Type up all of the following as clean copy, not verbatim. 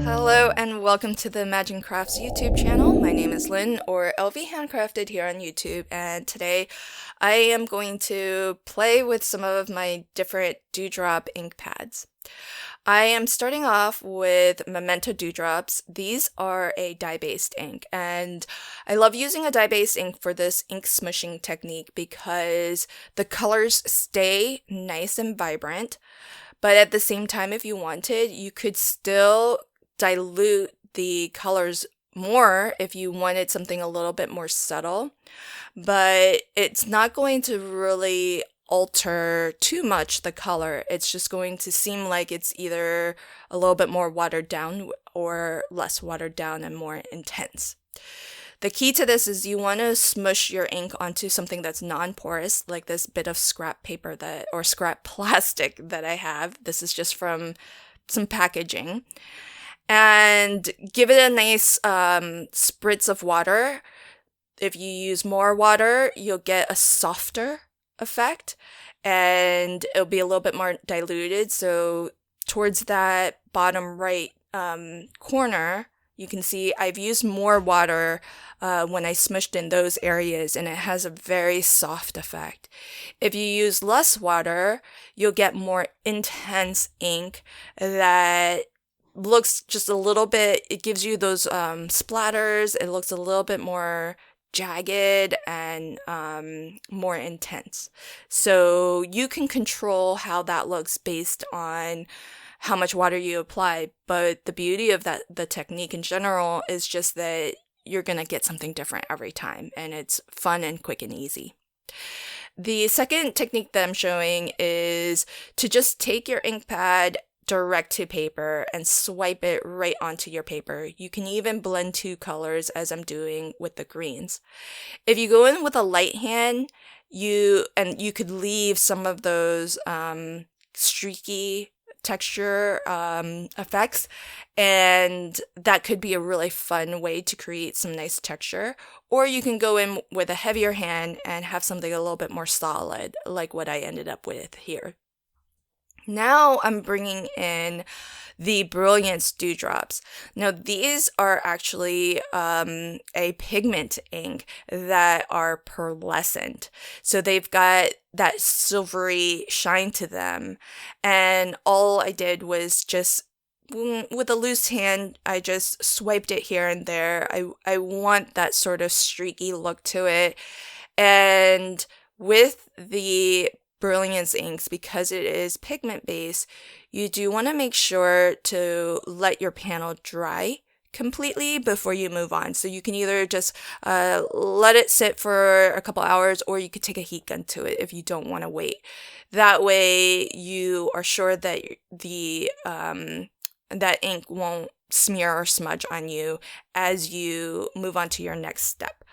Hello and welcome to the Imagine Crafts YouTube channel. My name is Lynn, or LV Handcrafted here on YouTube, and today I am going to play with some of my different Dewdrop ink pads. I am starting off with Memento Dew Drops. These are a dye-based ink, and I love using a dye-based ink for this ink smushing technique because the colors stay nice and vibrant, but at the same time, if you wanted, you could still dilute the colors more if you wanted something a little bit more subtle, but it's not going to really alter too much the color. It's just going to seem like it's either a little bit more watered down or less watered down and more intense. The key to this is you want to smush your ink onto something that's non-porous, like this bit of scrap paper or scrap plastic that I have. This is just from some packaging. And give it a nice spritz of water. If you use more water, you'll get a softer effect, and it'll be a little bit more diluted. So towards that bottom right corner, you can see I've used more water when I smushed in those areas, and it has a very soft effect. If you use less water, you'll get more intense ink that looks just a little bit, it gives you those splatters. It looks a little bit more jagged and more intense. So you can control how that looks based on how much water you apply. But the beauty of the technique in general is just that you're going to get something different every time, and it's fun and quick and easy. The second technique that I'm showing is to just take your ink pad direct to paper and swipe it right onto your paper. You can even blend two colors as I'm doing with the greens. If you go in with a light hand, you could leave some of those streaky texture effects, and that could be a really fun way to create some nice texture. Or you can go in with a heavier hand and have something a little bit more solid, like what I ended up with here. Now I'm bringing in the Brilliance Dew Drops. Now these are actually a pigment ink that are pearlescent. So they've got that silvery shine to them. And all I did was just, with a loose hand, I just swiped it here and there. I want that sort of streaky look to it. And with the Brilliance inks, because it is pigment based, you do want to make sure to let your panel dry completely before you move on. So you can either just let it sit for a couple hours, or you could take a heat gun to it if you don't want to wait. That way you are sure that that ink won't smear or smudge on you as you move on to your next step,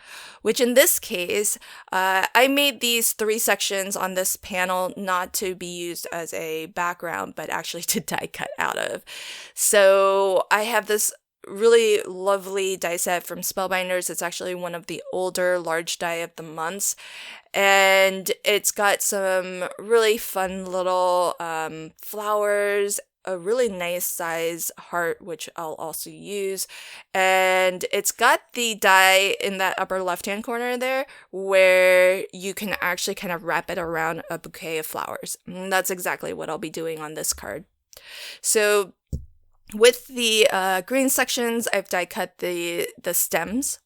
which in this case, I made these 3 sections on this panel not to be used as a background, but actually to die cut out of. So I have this really lovely die set from Spellbinders. It's actually one of the older large die of the months, and it's got some really fun little flowers, a really nice size heart, which I'll also use. And it's got the die in that upper left-hand corner there where you can actually kind of wrap it around a bouquet of flowers. And that's exactly what I'll be doing on this card. So with the green sections, I've die cut the stems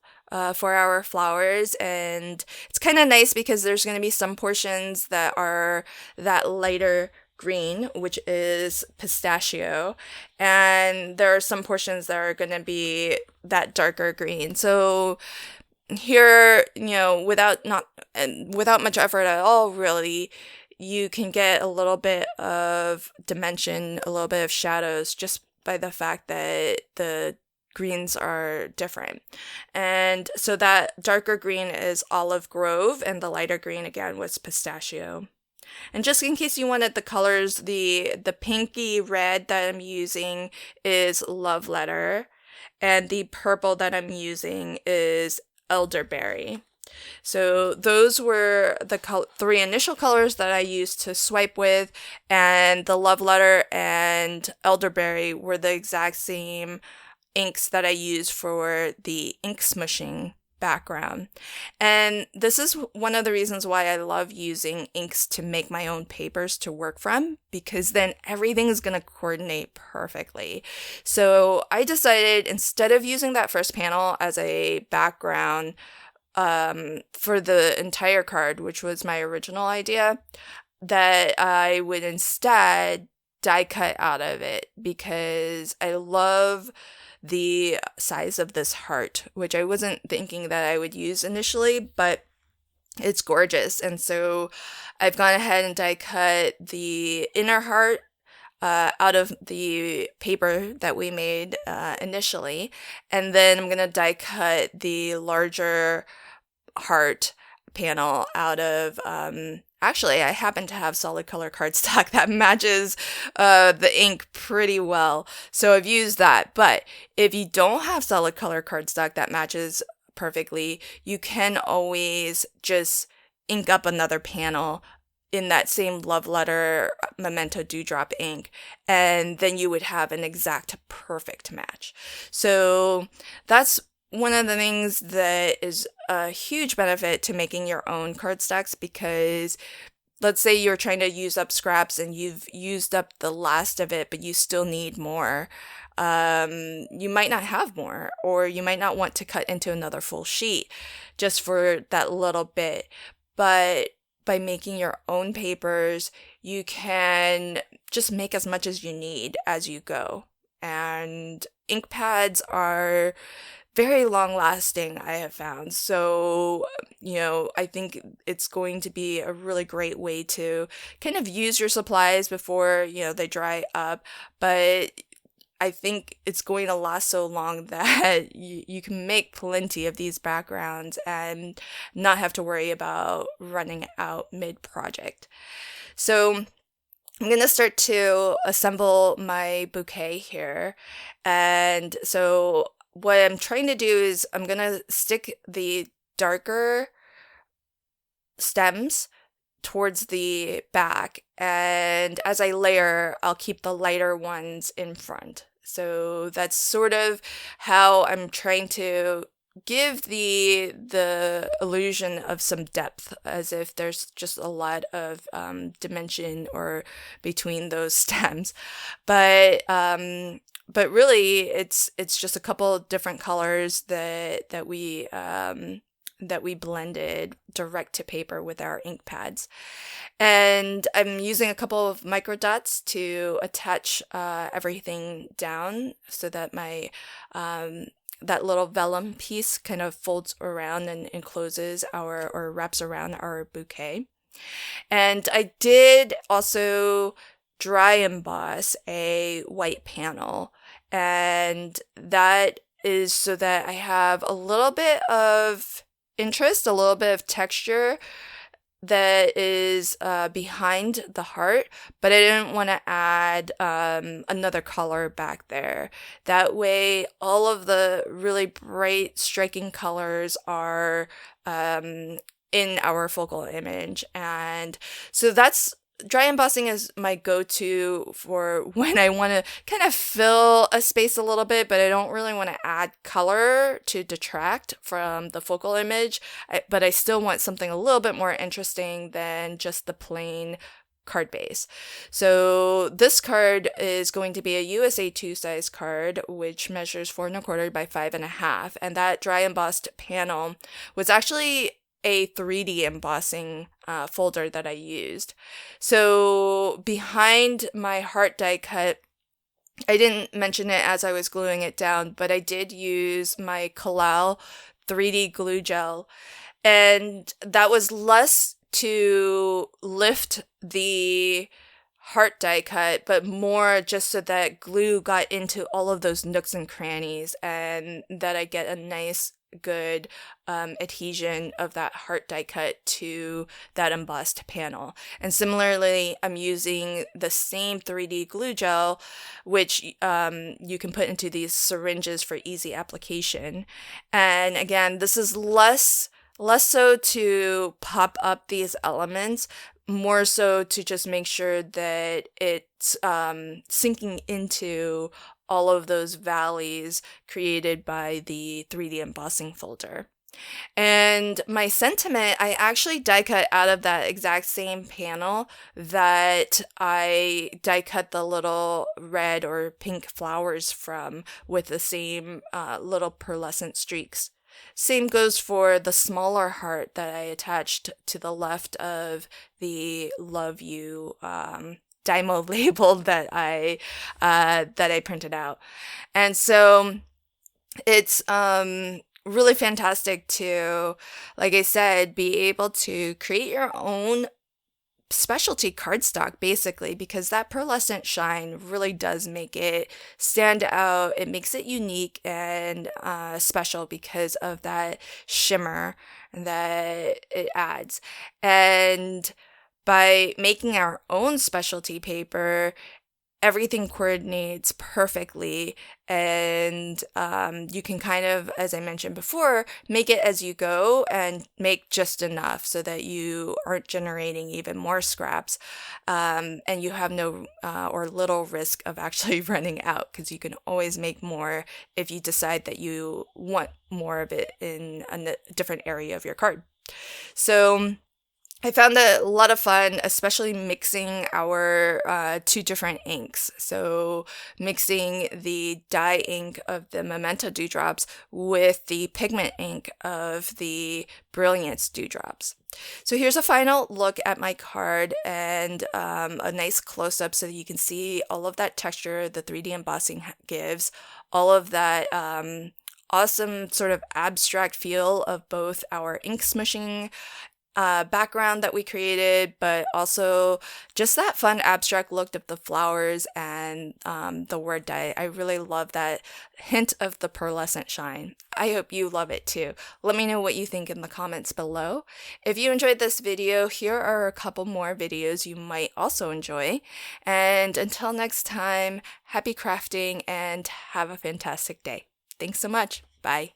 for our flowers, and it's kind of nice because there's going to be some portions that are that lighter green, which is pistachio, and there are some portions that are going to be that darker green. So here, without much effort at all, really, you can get a little bit of dimension, a little bit of shadows, just by the fact that the greens are different. And so that darker green is Olive Grove, and the lighter green again was pistachio. And just in case you wanted the colors, the pinky red that I'm using is Love Letter, and the purple that I'm using is Elderberry. So those were the three initial colors that I used to swipe with, and the Love Letter and Elderberry were the exact same inks that I used for the ink smushing background. And this is one of the reasons why I love using inks to make my own papers to work from, because then everything is going to coordinate perfectly. So I decided, instead of using that first panel as a background for the entire card, which was my original idea, that I would instead die cut out of it, because I love the size of this heart, which I wasn't thinking that I would use initially, but it's gorgeous. And so I've gone ahead and die cut the inner heart out of the paper that we made initially, and then I'm gonna die cut the larger heart panel out of actually, I happen to have solid color cardstock that matches the ink pretty well, so I've used that. But if you don't have solid color cardstock that matches perfectly, you can always just ink up another panel in that same Love Letter Memento Dew Drop ink, and then you would have an exact perfect match. So that's one of the things that is a huge benefit to making your own cardstocks, because let's say you're trying to use up scraps and you've used up the last of it, but you still need more. You might not have more, or you might not want to cut into another full sheet just for that little bit. But by making your own papers, you can just make as much as you need as you go. And ink pads are very long lasting, I have found. So, I think it's going to be a really great way to kind of use your supplies before, they dry up. But I think it's going to last so long that you can make plenty of these backgrounds and not have to worry about running out mid-project. So I'm going to start to assemble my bouquet here. And so what I'm trying to do is I'm going to stick the darker stems towards the back, and as I layer, I'll keep the lighter ones in front. So that's sort of how I'm trying to give the illusion of some depth, as if there's just a lot of dimension or between those stems. But really, it's just a couple different colors that we blended direct to paper with our ink pads. And I'm using a couple of micro dots to attach everything down so that my that little vellum piece kind of folds around and encloses or wraps around our bouquet. And I did also dry emboss a white panel, and that is so that I have a little bit of interest, a little bit of texture that is behind the heart, but I didn't want to add another color back there. That way, all of the really bright, striking colors are in our focal image. And so dry embossing is my go-to for when I want to kind of fill a space a little bit, but I don't really want to add color to detract from the focal image, but I still want something a little bit more interesting than just the plain card base. So this card is going to be a USA 2 size card, which measures 4¼ by 5½, and that dry embossed panel was actually a 3D embossing folder that I used. So behind my heart die cut, I didn't mention it as I was gluing it down, but I did use my Collal 3D glue gel, and that was less to lift the heart die cut, but more just so that glue got into all of those nooks and crannies, and that I get a nice good adhesion of that heart die cut to that embossed panel. And similarly, I'm using the same 3D glue gel, which you can put into these syringes for easy application. And again, this is less less so to pop up these elements, more so to just make sure that it's sinking into all of those valleys created by the 3D embossing folder. And my sentiment, I actually die cut out of that exact same panel that I die cut the little red or pink flowers from, with the same little pearlescent streaks. Same goes for the smaller heart that I attached to the left of the Love You Dymo label that I printed out. And so it's really fantastic to, like I said, be able to create your own specialty cardstock, basically, because that pearlescent shine really does make it stand out. It makes it unique and special because of that shimmer that it adds. And by making our own specialty paper, everything coordinates perfectly, and you can kind of, as I mentioned before, make it as you go and make just enough so that you aren't generating even more scraps, and you have no or little risk of actually running out, because you can always make more if you decide that you want more of it in a different area of your card. So I found it a lot of fun, especially mixing our two different inks. So mixing the dye ink of the Memento Dew Drops with the pigment ink of the Brilliance Dew Drops. So here's a final look at my card, and a nice close-up so that you can see all of that texture the 3D embossing gives, all of that awesome sort of abstract feel of both our ink smushing background that we created, but also just that fun abstract look of the flowers and the word dye. I really love that hint of the pearlescent shine. I hope you love it too. Let me know what you think in the comments below. If you enjoyed this video, here are a couple more videos you might also enjoy. And until next time, happy crafting and have a fantastic day. Thanks so much. Bye.